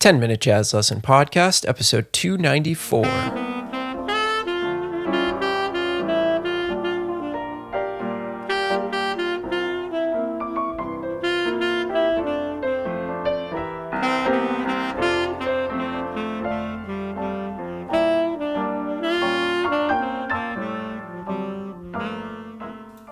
10-Minute Jazz Lesson Podcast, episode 294.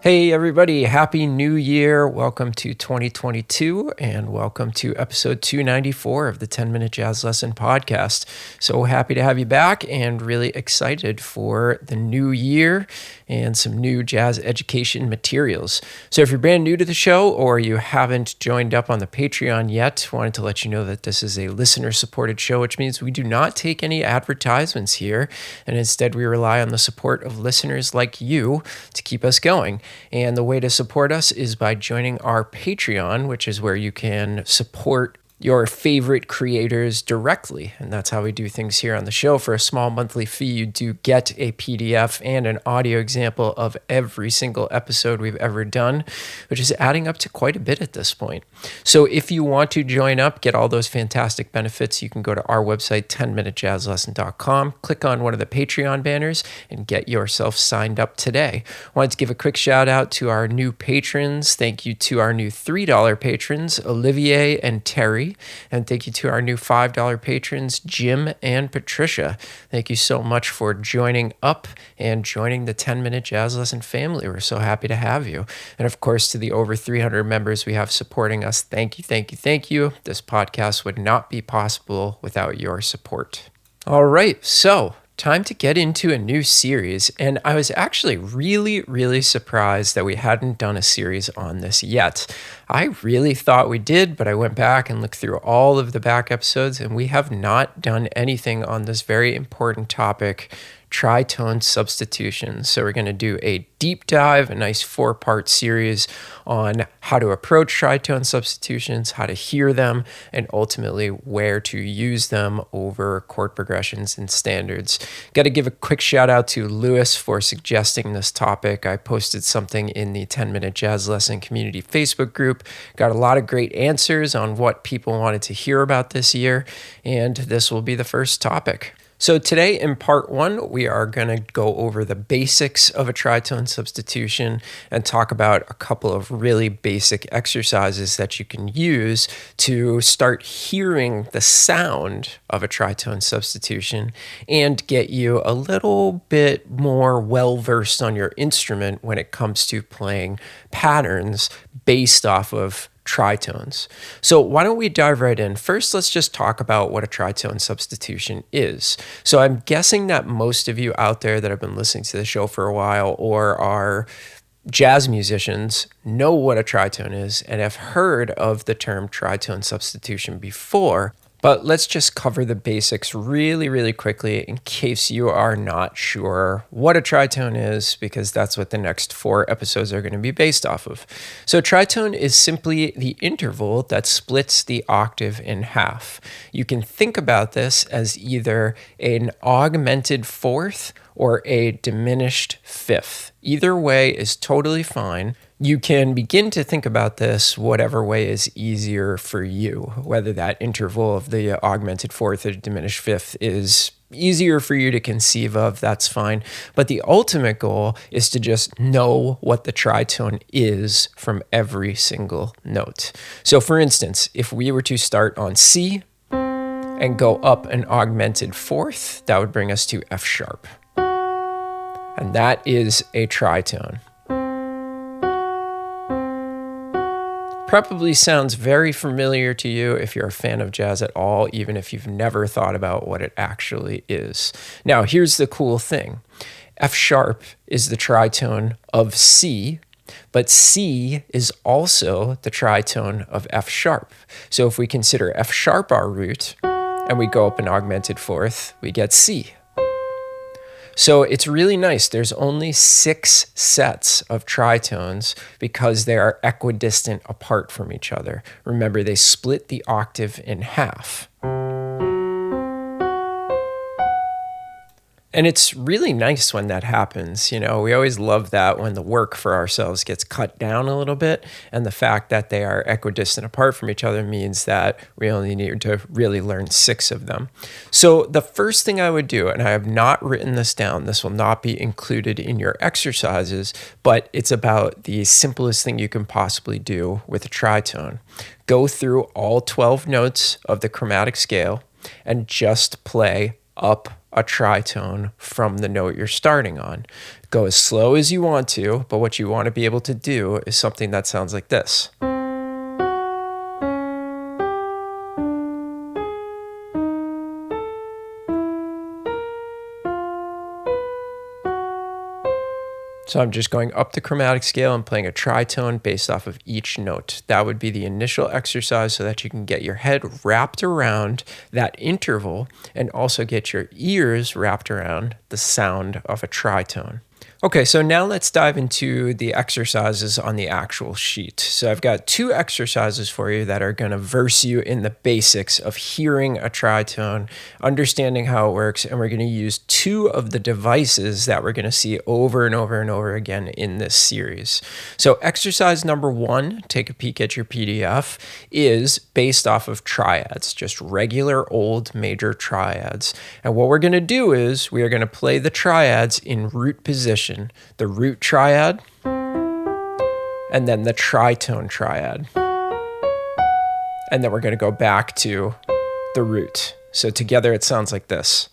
Hey everybody, Happy New Year. Welcome to 2022 and welcome to episode 294 of the 10-Minute Jazz Lesson Podcast. So happy to have you back and really excited for the new year and some new jazz education materials. So if you're brand new to the show or you haven't joined up on the Patreon yet, wanted to let you know that this is a listener-supported show, which means we do not take any advertisements here, and instead we rely on the support of listeners like you to keep us going. And the way to support us is by joining our Patreon, which is where you can support your favorite creators directly. And that's how we do things here on the show. For a small monthly fee, you do get a PDF and an audio example of every single episode we've ever done, which is adding up to quite a bit at this point. So if you want to join up, get all those fantastic benefits, you can go to our website, 10minutejazzlesson.com, click on one of the Patreon banners, and get yourself signed up today. Wanted to give a quick shout out to our new patrons. Thank you to our new $3 patrons, Olivier and Terry. And thank you to our new $5 patrons, Jim and Patricia. Thank you so much for joining up and joining the 10-Minute Jazz Lesson family. We're so happy to have you. And of course, to the over 300 members we have supporting us, thank you, thank you, thank you. This podcast would not be possible without your support. All right, so time to get into a new series, and I was actually really surprised that we hadn't done a series on this yet. I really thought we did, but I went back and looked through all of the back episodes, and we have not done anything on this very important topic, tritone substitution. So we're going to do a deep dive, a nice 4-part series on how to approach tritone substitutions, how to hear them, and ultimately where to use them over chord progressions and standards. Got to give a quick shout out to Lewis for suggesting this topic. I posted something in the 10-Minute Jazz Lesson community Facebook group. Got a lot of great answers on what people wanted to hear about this year, and this will be the first topic. So today in part 1, we are going to go over the basics of a tritone substitution and talk about a couple of really basic exercises that you can use to start hearing the sound of a tritone substitution and get you a little bit more well-versed on your instrument when it comes to playing patterns based off of tritones. So why don't we dive right in? First, let's just talk about what a tritone substitution is. So I'm guessing that most of you out there that have been listening to the show for a while or are jazz musicians know what a tritone is and have heard of the term tritone substitution before. But let's just cover the basics really quickly in case you are not sure what a tritone is, because that's what the next 4 episodes are going to be based off of. So tritone is simply the interval that splits the octave in half. You can think about this as either an augmented fourth or a diminished fifth. Either way is totally fine. You can begin to think about this whatever way is easier for you, whether that interval of the augmented fourth or diminished fifth is easier for you to conceive of, that's fine. But the ultimate goal is to just know what the tritone is from every single note. So for instance, if we were to start on C and go up an augmented fourth, that would bring us to F sharp. And that is a tritone. Probably sounds very familiar to you if you're a fan of jazz at all, even if you've never thought about what it actually is. Now, here's the cool thing. F sharp is the tritone of C, but C is also the tritone of F sharp. So if we consider F sharp our root, and we go up an augmented fourth, we get C. So it's really nice. There's only 6 sets of tritones because they are equidistant apart from each other. Remember, they split the octave in half. And it's really nice when that happens. We always love that when the work for ourselves gets cut down a little bit. And the fact that they are equidistant apart from each other means that we only need to really learn 6 of them. So the first thing I would do, and I have not written this down, this will not be included in your exercises, but it's about the simplest thing you can possibly do with a tritone. Go through all 12 notes of the chromatic scale and just play up a tritone from the note you're starting on. Go as slow as you want to, but what you want to be able to do is something that sounds like this. So I'm just going up the chromatic scale and playing a tritone based off of each note. That would be the initial exercise so that you can get your head wrapped around that interval and also get your ears wrapped around the sound of a tritone. Okay, so now let's dive into the exercises on the actual sheet. So I've got 2 exercises for you that are going to verse you in the basics of hearing a tritone, understanding how it works, and we're going to use 2 of the devices that we're going to see over and over and over again in this series. So exercise number 1, take a peek at your PDF, is based off of triads, just regular old major triads. And what we're going to do is we are going to play the triads in root position. The root triad, and then the tritone triad. And then we're going to go back to the root. So together it sounds like this.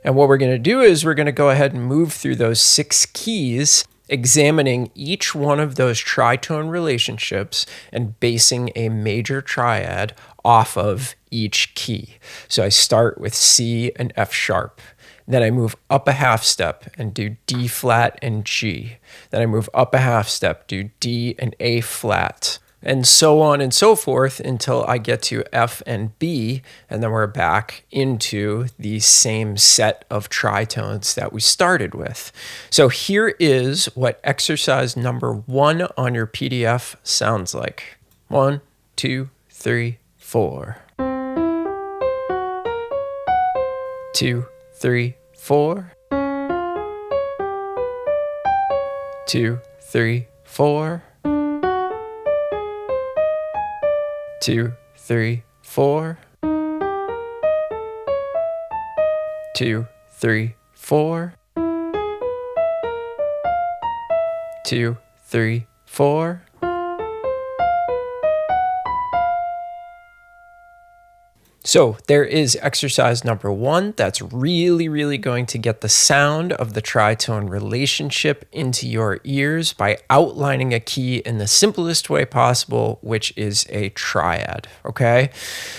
And what we're going to do is we're going to go ahead and move through those 6 keys, examining each one of those tritone relationships and basing a major triad off of each key. So I start with C and F sharp. Then I move up a half step and do D flat and G. Then I move up a half step, do D and A flat, and so on and so forth until I get to F and B, and then we're back into the same set of tritones that we started with. So here is what exercise number 1 on your PDF sounds like. 1, 2, 3, 4. 2, 3, 4. 2, 3, 4. 2, 3, 4. 2, 3, 4. 2, 3, 4. So there is exercise number 1 that's really going to get the sound of the tritone relationship into your ears by outlining a key in the simplest way possible, which is a triad, okay?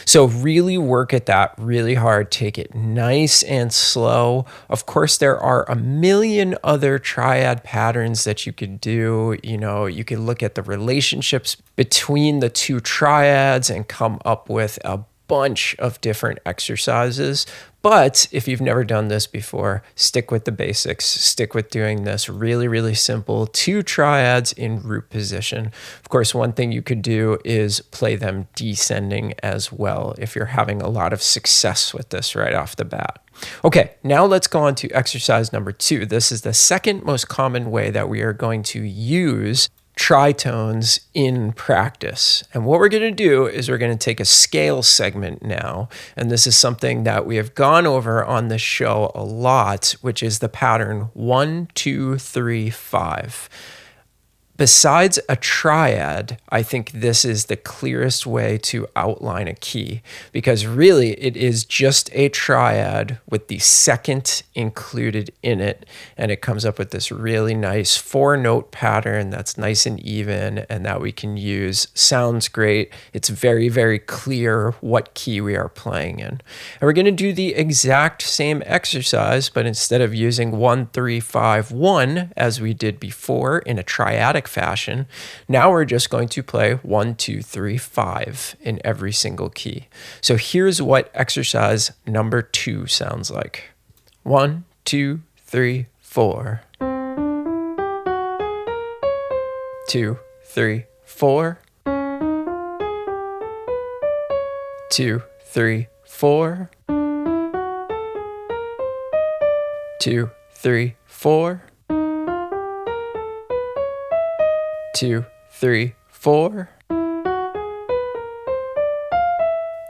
So really work at that really hard. Take it nice and slow. Of course, there are a million other triad patterns that you could do. You could look at the relationships between the 2 triads and come up with a bunch of different exercises. But if you've never done this before, stick with the basics. Stick with doing this really simple 2 triads in root position. Of course, one thing you could do is play them descending as well if you're having a lot of success with this right off the bat. Okay, now let's go on to exercise number 2. This is the second most common way that we are going to use tritones in practice. And what we're going to do is we're going to take a scale segment now, and this is something that we have gone over on this show a lot, which is the pattern 1, 2, 3, 5. Besides a triad, I think this is the clearest way to outline a key, because really it is just a triad with the second included in it, and it comes up with this really nice 4-note pattern that's nice and even and that we can use. Sounds great. It's very clear what key we are playing in. And we're going to do the exact same exercise, but instead of using 1, 3, 5, 1 as we did before in a triadic fashion, now we're just going to play 1, 2, 3, 5 in every single key. So here's what exercise number 2 sounds like. 1, 2, 3, 4. 2, 3, 4. 2, 3, 4. 2, 3, 4. 2, 3, 4.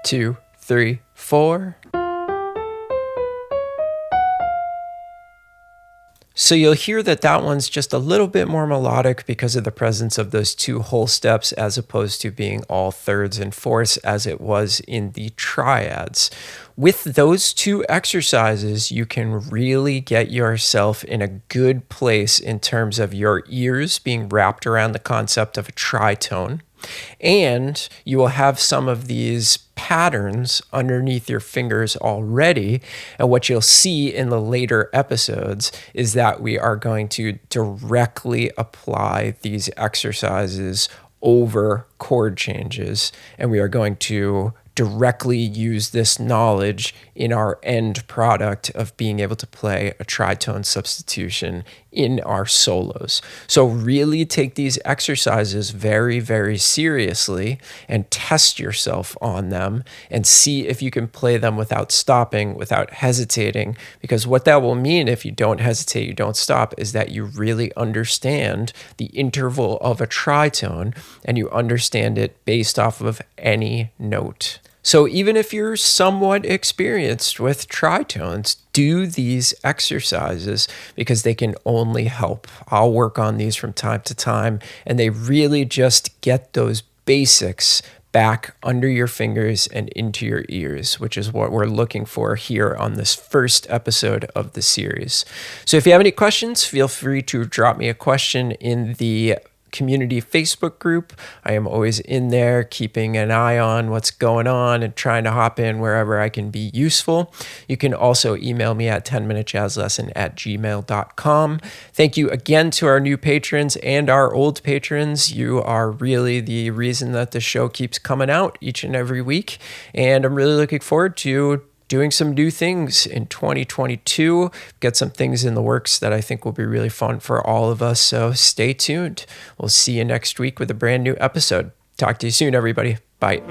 2, 3, 4. So you'll hear that that one's just a little bit more melodic because of the presence of those two whole steps as opposed to being all thirds and fourths as it was in the triads. With those two exercises, you can really get yourself in a good place in terms of your ears being wrapped around the concept of a tritone. And you will have some of these patterns underneath your fingers already. And what you'll see in the later episodes is that we are going to directly apply these exercises over chord changes. And we are going to directly use this knowledge in our end product of being able to play a tritone substitution in our solos. So really take these exercises very, very seriously and test yourself on them and see if you can play them without stopping, without hesitating, because what that will mean if you don't hesitate, you don't stop, is that you really understand the interval of a tritone and you understand it based off of any note. So even if you're somewhat experienced with tritones, do these exercises because they can only help. I'll work on these from time to time, and they really just get those basics back under your fingers and into your ears, which is what we're looking for here on this first episode of the series. So if you have any questions, feel free to drop me a question in the community Facebook group. I am always in there keeping an eye on what's going on and trying to hop in wherever I can be useful. You can also email me at 10minutejazzlesson@gmail.com. Thank you again to our new patrons and our old patrons. You are really the reason that the show keeps coming out each and every week. And I'm really looking forward to doing some new things in 2022, get some things in the works that I think will be really fun for all of us. So stay tuned. We'll see you next week with a brand new episode. Talk to you soon, everybody. Bye.